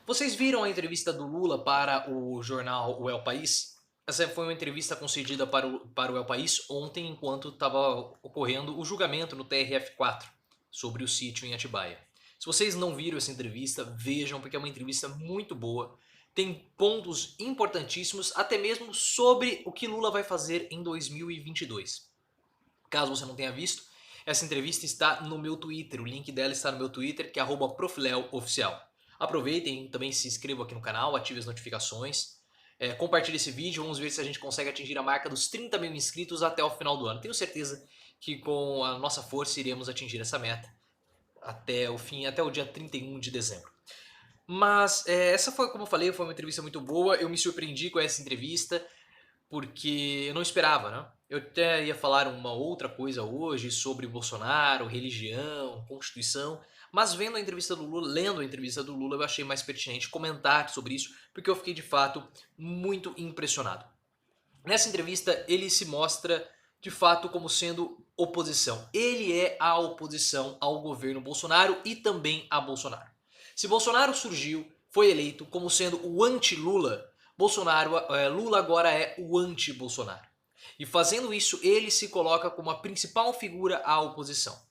Vocês viram a entrevista do Lula para o jornal O El País? Essa foi uma entrevista concedida para o El País ontem, enquanto estava ocorrendo o julgamento no TRF4 sobre o sítio em Atibaia. Se vocês não viram essa entrevista, vejam, porque é uma entrevista muito boa. Tem pontos importantíssimos, até mesmo sobre o que Lula vai fazer em 2022. Caso você não tenha visto, essa entrevista está no meu Twitter. O link dela está no meu Twitter, que é @profleoficial. Aproveitem, também se inscrevam aqui no canal, ative as notificações. Compartilhe esse vídeo, vamos ver se a gente consegue atingir a marca dos 30 mil inscritos até o final do ano. Tenho certeza que com a nossa força iremos atingir essa meta até o fim, até o dia 31 de dezembro. Mas essa foi, como eu falei, foi uma entrevista muito boa. Eu me surpreendi com essa entrevista porque eu não esperava, né? Eu até ia falar uma outra coisa hoje sobre Bolsonaro, religião, Constituição, mas vendo a entrevista do Lula, lendo a entrevista do Lula, eu achei mais pertinente comentar sobre isso, porque eu fiquei de fato muito impressionado. Nessa entrevista, ele se mostra de fato como sendo oposição. Ele é a oposição ao governo Bolsonaro e também a Bolsonaro. Se Bolsonaro surgiu, foi eleito como sendo o anti-Lula, Lula agora é o anti-Bolsonaro. E fazendo isso, ele se coloca como a principal figura à oposição.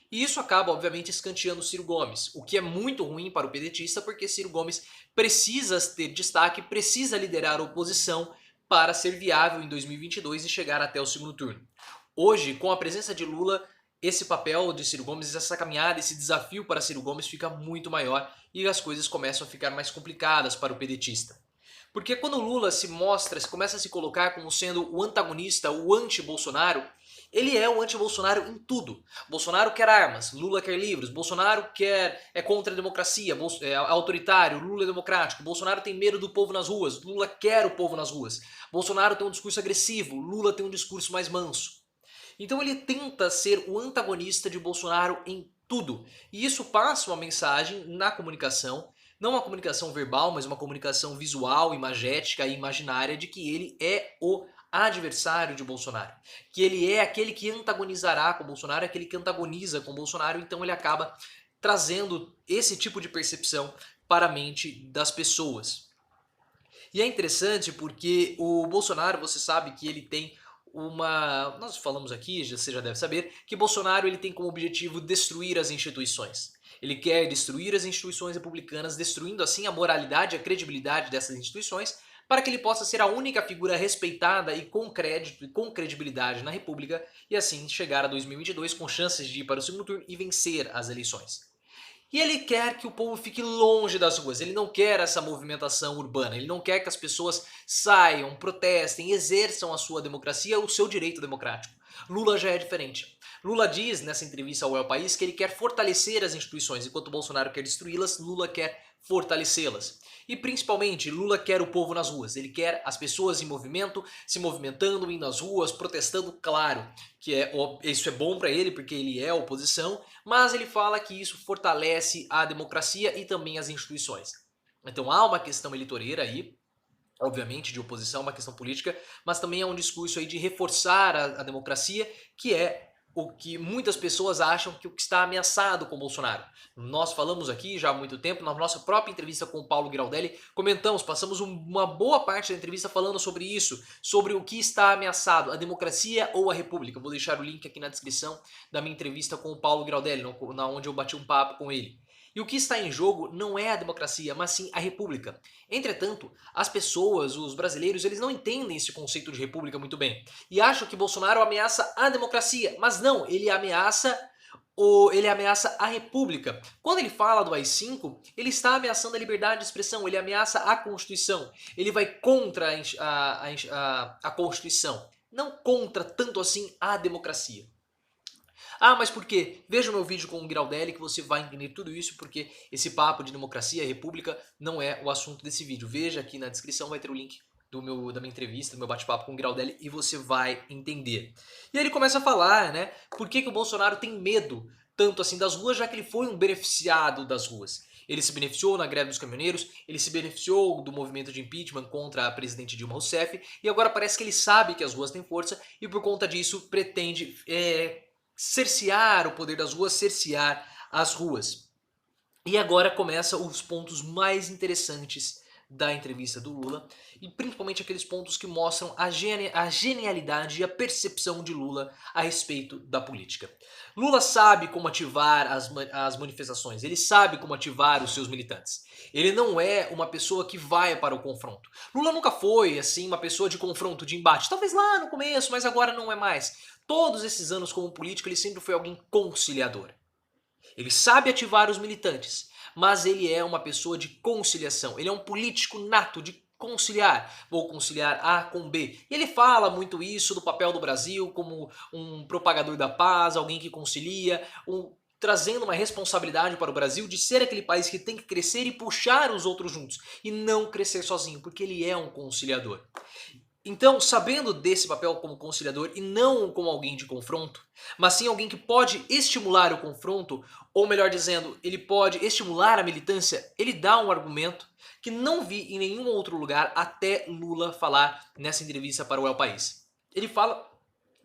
E isso acaba, obviamente, escanteando Ciro Gomes, o que é muito ruim para o pedetista, porque Ciro Gomes precisa ter destaque, precisa liderar a oposição para ser viável em 2022 e chegar até o segundo turno. Hoje, com a presença de Lula, esse papel de Ciro Gomes, essa caminhada, esse desafio para Ciro Gomes fica muito maior e as coisas começam a ficar mais complicadas para o pedetista. Porque quando o Lula se mostra, se começa a se colocar como sendo o antagonista, o anti-Bolsonaro, ele é o anti-Bolsonaro em tudo. Bolsonaro quer armas, Lula quer livros, Bolsonaro é contra a democracia, é autoritário, Lula é democrático, Bolsonaro tem medo do povo nas ruas, Lula quer o povo nas ruas, Bolsonaro tem um discurso agressivo, Lula tem um discurso mais manso. Então ele tenta ser o antagonista de Bolsonaro em tudo. E isso passa uma mensagem na comunicação, não uma comunicação verbal, mas uma comunicação visual, imagética e imaginária de que ele é o adversário de Bolsonaro. Que ele é aquele que antagonizará com Bolsonaro, aquele que antagoniza com Bolsonaro, então ele acaba trazendo esse tipo de percepção para a mente das pessoas. E é interessante porque o Bolsonaro, você sabe que ele tem uma... Nós falamos aqui, você já deve saber, que Bolsonaro ele tem como objetivo destruir as instituições. Ele quer destruir as instituições republicanas, destruindo assim a moralidade e a credibilidade dessas instituições, para que ele possa ser a única figura respeitada e com crédito e com credibilidade na República, e assim chegar a 2022 com chances de ir para o segundo turno e vencer as eleições. E ele quer que o povo fique longe das ruas, ele não quer essa movimentação urbana, ele não quer que as pessoas saiam, protestem, exerçam a sua democracia, o seu direito democrático. Lula já é diferente. Lula diz nessa entrevista ao El País que ele quer fortalecer as instituições, enquanto Bolsonaro quer destruí-las, Lula quer fortalecê-las. E principalmente, Lula quer o povo nas ruas, ele quer as pessoas em movimento, se movimentando, indo nas ruas, protestando, claro, que isso é bom para ele porque ele é a oposição, mas ele fala que isso fortalece a democracia e também as instituições. Então há uma questão eleitoreira aí, obviamente de oposição, uma questão política, mas também é um discurso aí de reforçar a democracia, que é o que muitas pessoas acham que o que está ameaçado com Bolsonaro. Nós falamos aqui já há muito tempo, na nossa própria entrevista com o Paulo Giraldelli, comentamos, passamos uma boa parte da entrevista falando sobre isso, sobre o que está ameaçado, a democracia ou a república. Vou deixar o link aqui na descrição da minha entrevista com o Paulo Giraldelli, onde eu bati um papo com ele. E o que está em jogo não é a democracia, mas sim a república. Entretanto, as pessoas, os brasileiros, eles não entendem esse conceito de república muito bem. E acham que Bolsonaro ameaça a democracia, mas não, ele ameaça a república. Quando ele fala do AI-5, ele está ameaçando a liberdade de expressão, ele ameaça a Constituição, ele vai contra a Constituição, não contra tanto assim a democracia. Ah, mas por quê? Veja o meu vídeo com o Giraldelli que você vai entender tudo isso, porque esse papo de democracia e república não é o assunto desse vídeo. Veja aqui na descrição, vai ter o link da minha entrevista, do meu bate-papo com o Giraldelli, e você vai entender. E aí ele começa a falar, né, por que o Bolsonaro tem medo tanto assim das ruas, já que ele foi um beneficiado das ruas. Ele se beneficiou na greve dos caminhoneiros, ele se beneficiou do movimento de impeachment contra a presidente Dilma Rousseff, e agora parece que ele sabe que as ruas têm força e por conta disso pretende cercear o poder das ruas, cercear as ruas. E agora começam os pontos mais interessantes da entrevista do Lula, e principalmente aqueles pontos que mostram a genialidade e a percepção de Lula a respeito da política. Lula sabe como ativar as manifestações, ele sabe como ativar os seus militantes. Ele não é uma pessoa que vai para o confronto. Lula nunca foi assim uma pessoa de confronto, de embate, talvez lá no começo, mas agora não é mais. Todos esses anos como político ele sempre foi alguém conciliador. Ele sabe ativar os militantes, mas ele é uma pessoa de conciliação. Ele é um político nato de conciliar. Vou conciliar A com B. E ele fala muito isso do papel do Brasil como um propagador da paz, alguém que concilia, trazendo uma responsabilidade para o Brasil de ser aquele país que tem que crescer e puxar os outros juntos. E não crescer sozinho, porque ele é um conciliador. Então, sabendo desse papel como conciliador e não como alguém de confronto, mas sim alguém que pode estimular o confronto, ou melhor dizendo, ele pode estimular a militância, ele dá um argumento que não vi em nenhum outro lugar até Lula falar nessa entrevista para o El País. Ele fala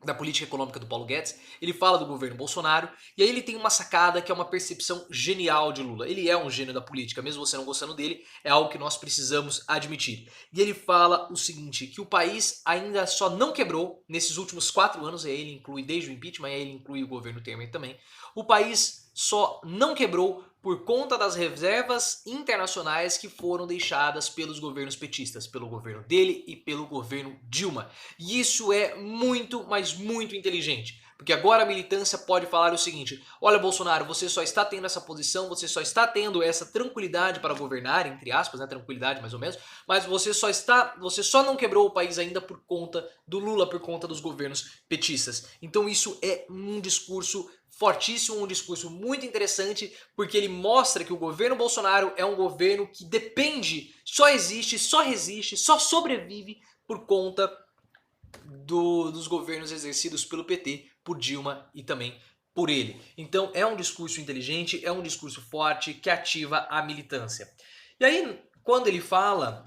da política econômica do Paulo Guedes, ele fala do governo Bolsonaro, e aí ele tem uma sacada que é uma percepção genial de Lula. Ele é um gênio da política, mesmo você não gostando dele, é algo que nós precisamos admitir. E ele fala o seguinte, que o país ainda só não quebrou nesses últimos 4 anos, e aí ele inclui desde o impeachment, e aí ele inclui o governo Temer também, o país só não quebrou por conta das reservas internacionais que foram deixadas pelos governos petistas, pelo governo dele e pelo governo Dilma. E isso é muito, mas muito inteligente. Porque agora a militância pode falar o seguinte, olha Bolsonaro, você só está tendo essa posição, você só está tendo essa tranquilidade para governar, entre aspas, né, tranquilidade mais ou menos, mas você só não quebrou o país ainda por conta do Lula, por conta dos governos petistas. Então isso é um discurso fortíssimo, um discurso muito interessante, porque ele mostra que o governo Bolsonaro é um governo que depende, só existe, só resiste, só sobrevive por conta dos governos exercidos pelo PT, por Dilma e também por ele. Então é um discurso inteligente, é um discurso forte que ativa a militância. E aí, quando ele fala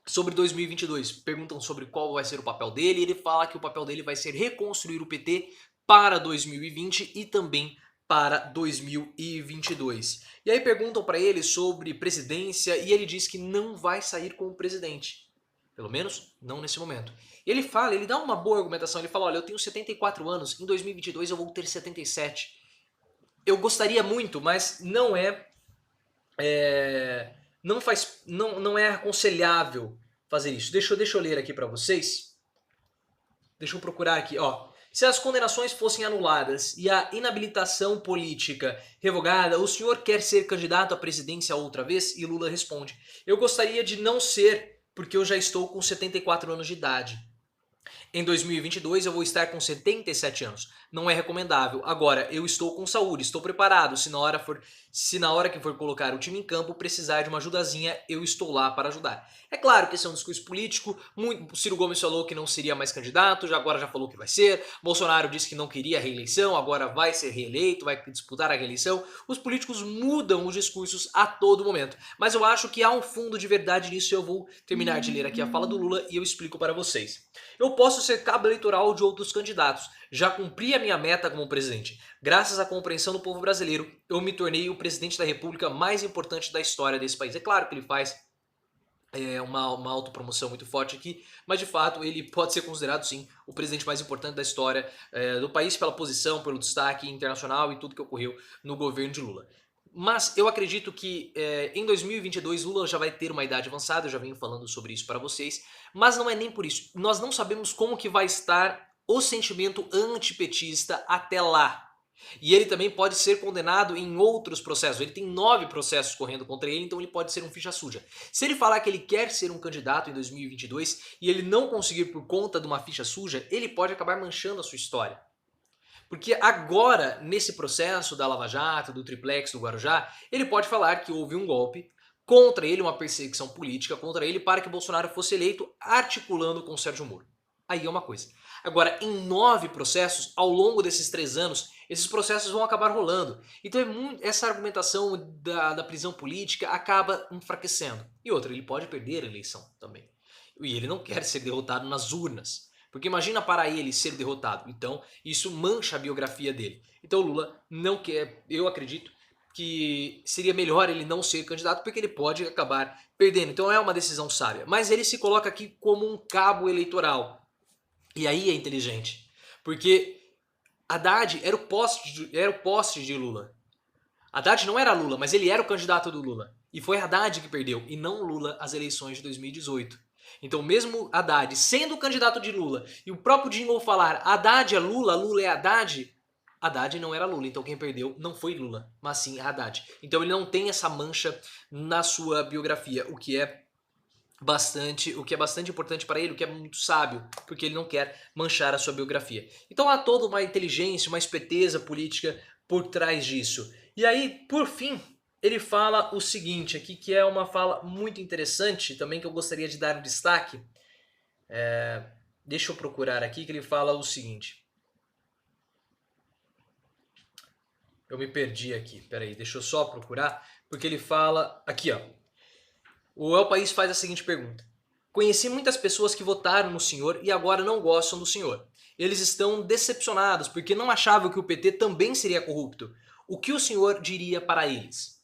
sobre 2022, perguntam sobre qual vai ser o papel dele, e ele fala que o papel dele vai ser reconstruir o PT para 2020 e também para 2022. E aí perguntam para ele sobre presidência e ele diz que não vai sair como presidente. Pelo menos não nesse momento. Ele fala, ele dá uma boa argumentação, ele fala, olha, eu tenho 74 anos, em 2022 eu vou ter 77. Eu gostaria muito, mas não não é aconselhável fazer isso. Deixa eu ler aqui para vocês. Deixa eu procurar aqui, ó. Se as condenações fossem anuladas e a inabilitação política revogada, o senhor quer ser candidato à presidência outra vez? E Lula responde, eu gostaria de não ser, porque eu já estou com 74 anos de idade. Em 2022 eu vou estar com 77 anos. Não é recomendável. Agora, eu estou com saúde, estou preparado. Se na hora que for colocar o time em campo precisar de uma ajudazinha, eu estou lá para ajudar. É claro que esse é um discurso político. Ciro Gomes falou que não seria mais candidato, agora já falou que vai ser. Bolsonaro disse que não queria a reeleição, agora vai ser reeleito, vai disputar a reeleição. Os políticos mudam os discursos a todo momento. Mas eu acho que há um fundo de verdade nisso. Eu vou terminar de ler aqui a fala do Lula e eu explico para vocês. Eu posso ser cabo eleitoral de outros candidatos. Já cumpri a minha meta como presidente. Graças à compreensão do povo brasileiro, eu me tornei o presidente da república mais importante da história desse país. É claro que ele faz uma autopromoção muito forte aqui, mas de fato ele pode ser considerado sim o presidente mais importante da história do país pela posição, pelo destaque internacional e tudo que ocorreu no governo de Lula. Mas eu acredito que em 2022 Lula já vai ter uma idade avançada, eu já venho falando sobre isso para vocês, mas não é nem por isso. Nós não sabemos como que vai estar o sentimento antipetista até lá. E ele também pode ser condenado em outros processos. Ele tem 9 processos correndo contra ele, então ele pode ser um ficha suja. Se ele falar que ele quer ser um candidato em 2022 e ele não conseguir por conta de uma ficha suja, ele pode acabar manchando a sua história. Porque agora, nesse processo da Lava Jato, do Triplex, do Guarujá, ele pode falar que houve um golpe contra ele, uma perseguição política contra ele para que Bolsonaro fosse eleito articulando com Sérgio Moro. Aí é uma coisa. Agora, em 9 processos, ao longo desses 3 anos, esses processos vão acabar rolando. Então essa argumentação da prisão política acaba enfraquecendo. E outra, ele pode perder a eleição também. E ele não quer ser derrotado nas urnas. Porque imagina para ele ser derrotado. Então, isso mancha a biografia dele. Então, Lula não quer, eu acredito que seria melhor ele não ser candidato porque ele pode acabar perdendo. Então é uma decisão sábia. Mas ele se coloca aqui como um cabo eleitoral. E aí é inteligente. Porque Haddad era o poste de Lula. Haddad não era Lula, mas ele era o candidato do Lula. E foi Haddad que perdeu, e não Lula, as eleições de 2018. Então, mesmo Haddad sendo o candidato de Lula, e o próprio jingle falar Haddad é Lula, Lula é Haddad, Haddad não era Lula. Então quem perdeu não foi Lula, mas sim Haddad. Então ele não tem essa mancha na sua biografia, o que é bastante importante para ele, o que é muito sábio, porque ele não quer manchar a sua biografia. Então há toda uma inteligência, uma esperteza política por trás disso. E aí, por fim, ele fala o seguinte aqui, que é uma fala muito interessante também, que eu gostaria de dar um destaque. Deixa eu procurar aqui, que ele fala o seguinte. Eu me perdi aqui, peraí, deixa eu só procurar, porque ele fala aqui, ó. O El País faz a seguinte pergunta. Conheci muitas pessoas que votaram no senhor e agora não gostam do senhor. Eles estão decepcionados porque não achavam que o PT também seria corrupto. O que o senhor diria para eles?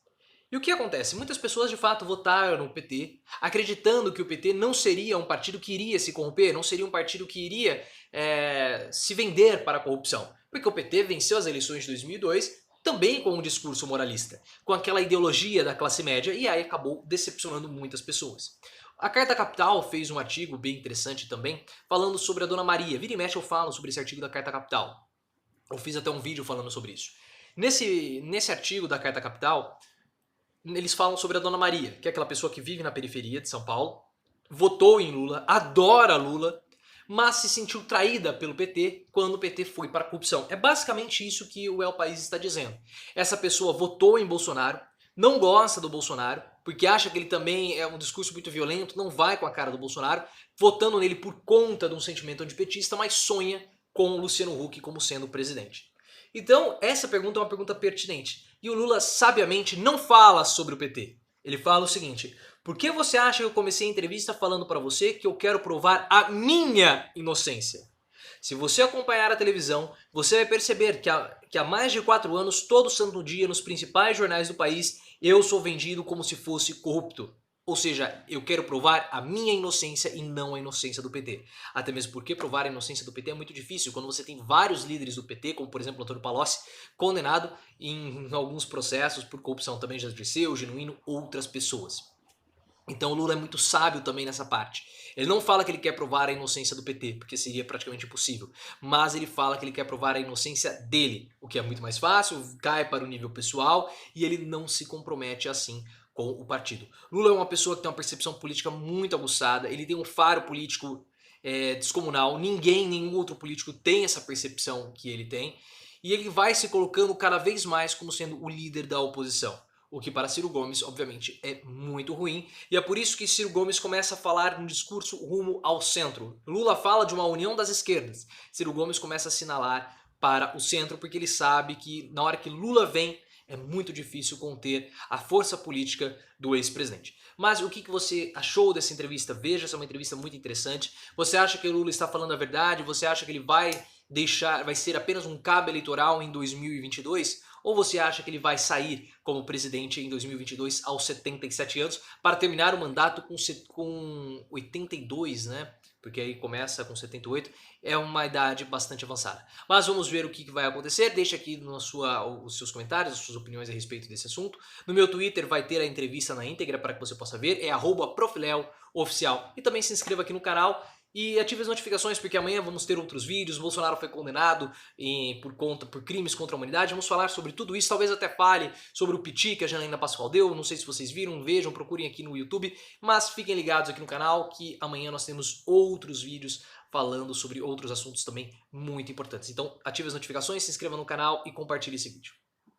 E o que acontece? Muitas pessoas de fato votaram no PT, acreditando que o PT não seria um partido que iria se corromper, não seria um partido que iria se vender para a corrupção. Porque o PT venceu as eleições de 2002 também com um discurso moralista, com aquela ideologia da classe média, e aí acabou decepcionando muitas pessoas. A Carta Capital fez um artigo bem interessante também, falando sobre a Dona Maria. Vira e mexe eu falo sobre esse artigo da Carta Capital. Eu fiz até um vídeo falando sobre isso. Nesse artigo da Carta Capital, eles falam sobre a Dona Maria, que é aquela pessoa que vive na periferia de São Paulo, votou em Lula, adora Lula, mas se sentiu traída pelo PT quando o PT foi para a corrupção. É basicamente isso que o El País está dizendo. Essa pessoa votou em Bolsonaro, não gosta do Bolsonaro, porque acha que ele também é um discurso muito violento, não vai com a cara do Bolsonaro, votando nele por conta de um sentimento antipetista, mas sonha com o Luciano Huck como sendo o presidente. Então, essa pergunta é uma pergunta pertinente. E o Lula, sabiamente, não fala sobre o PT. Ele fala o seguinte: por que você acha que eu comecei a entrevista falando para você que eu quero provar a minha inocência? Se você acompanhar a televisão, você vai perceber que há mais de 4 anos, todo santo dia, nos principais jornais do país, eu sou vendido como se fosse corrupto. Ou seja, eu quero provar a minha inocência e não a inocência do PT. Até mesmo porque provar a inocência do PT é muito difícil quando você tem vários líderes do PT, como por exemplo o Antônio Palocci, condenado em alguns processos por corrupção, também já Dirceu, Genuíno, outras pessoas. Então o Lula é muito sábio também nessa parte. Ele não fala que ele quer provar a inocência do PT, porque seria praticamente impossível. Mas ele fala que ele quer provar a inocência dele, o que é muito mais fácil, cai para o nível pessoal e ele não se compromete assim com o partido. Lula é uma pessoa que tem uma percepção política muito aguçada, ele tem um faro político descomunal, nenhum outro político tem essa percepção que ele tem, e ele vai se colocando cada vez mais como sendo o líder da oposição. O que para Ciro Gomes, obviamente, é muito ruim. E é por isso que Ciro Gomes começa a falar um discurso rumo ao centro. Lula fala de uma união das esquerdas. Ciro Gomes começa a assinalar para o centro, porque ele sabe que na hora que Lula vem, é muito difícil conter a força política do ex-presidente. Mas o que você achou dessa entrevista? Veja, essa é uma entrevista muito interessante. Você acha que o Lula está falando a verdade? Você acha que ele vai ser apenas um cabo eleitoral em 2022? Ou você acha que ele vai sair como presidente em 2022 aos 77 anos para terminar o mandato com 82, né? Porque aí começa com 78, é uma idade bastante avançada. Mas vamos ver o que vai acontecer. Deixa aqui os seus comentários, as suas opiniões a respeito desse assunto. No meu Twitter vai ter a entrevista na íntegra para que você possa ver, é @profileoficial. E também se inscreva aqui no canal e ative as notificações, porque amanhã vamos ter outros vídeos. Bolsonaro foi condenado por crimes contra a humanidade. Vamos falar sobre tudo isso, talvez até fale sobre o Piti que a Janaína Pascoal deu. Não sei se vocês viram, vejam, procurem aqui no YouTube. Mas fiquem ligados aqui no canal que amanhã nós temos outros vídeos falando sobre outros assuntos também muito importantes. Então ative as notificações, se inscreva no canal e compartilhe esse vídeo.